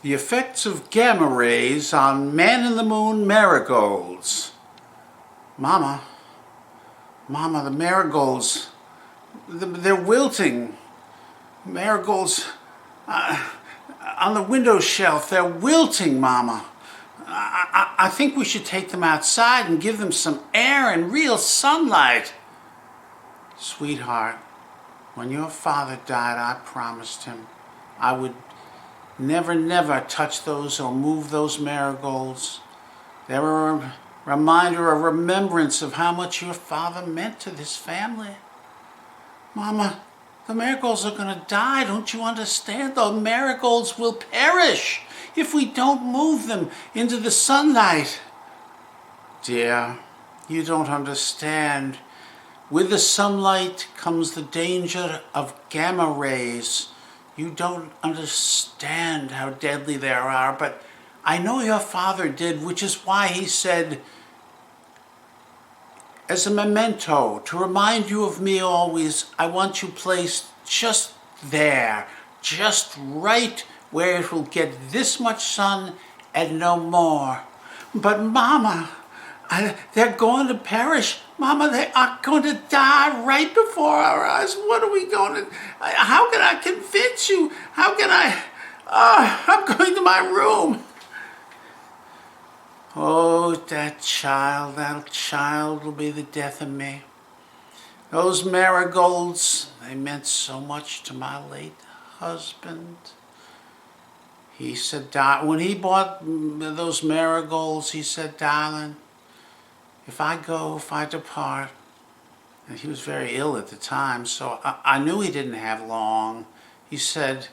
The effects of gamma rays on Man in the Moon Marigolds. Mama, the marigolds, they're wilting. Marigolds on the window shelf, they're wilting, Mama. I think we should take them outside and give them some air and real sunlight. Sweetheart, when your father died, I promised him I would never touch those or move those marigolds. They were a reminder, a remembrance of how much your father meant to this family. Mama, the marigolds are going to die. Don't you understand? The marigolds will perish if we don't move them into the sunlight. Dear, you don't understand. With the sunlight comes the danger of gamma rays. You don't understand how deadly they are, but I know your father did, which is why he said, as a memento, to remind you of me always, I want you placed just there, just right where it will get this much sun and no more. But Mama, they're going to perish. Mama, they are going to die right before our eyes. What are we going to... How can I convince you? How can I... I'm going to my room. Oh, that child will be the death of me. Those marigolds, they meant so much to my late husband. He said, when he bought those marigolds, he said, darling, if I depart, and he was very ill at the time, so I knew he didn't have long. He said,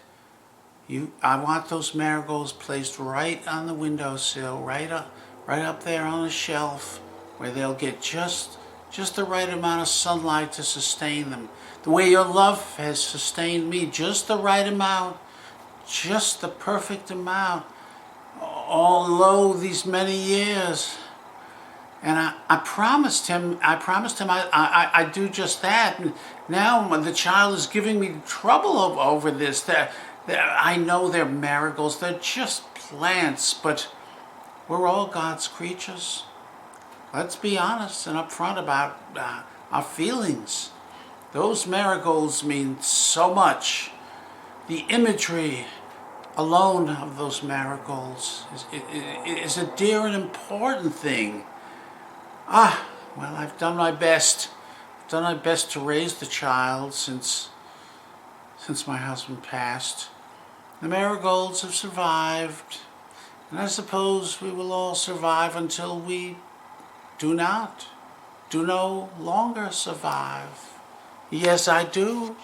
I want those marigolds placed right on the windowsill, right up there on the shelf, where they'll get just the right amount of sunlight to sustain them. The way your love has sustained me, just the right amount, just the perfect amount, although these many years. And I promised him I'd do just that. And now the child is giving me trouble over this. I know they're marigolds, they're just plants, but we're all God's creatures. Let's be honest and upfront about our feelings. Those marigolds mean so much. The imagery alone of those marigolds is a dear and important thing. Well, I've done my best. I've done my best to raise the child since my husband passed. The marigolds have survived, and I suppose we will all survive until we do no longer survive. Yes, I do.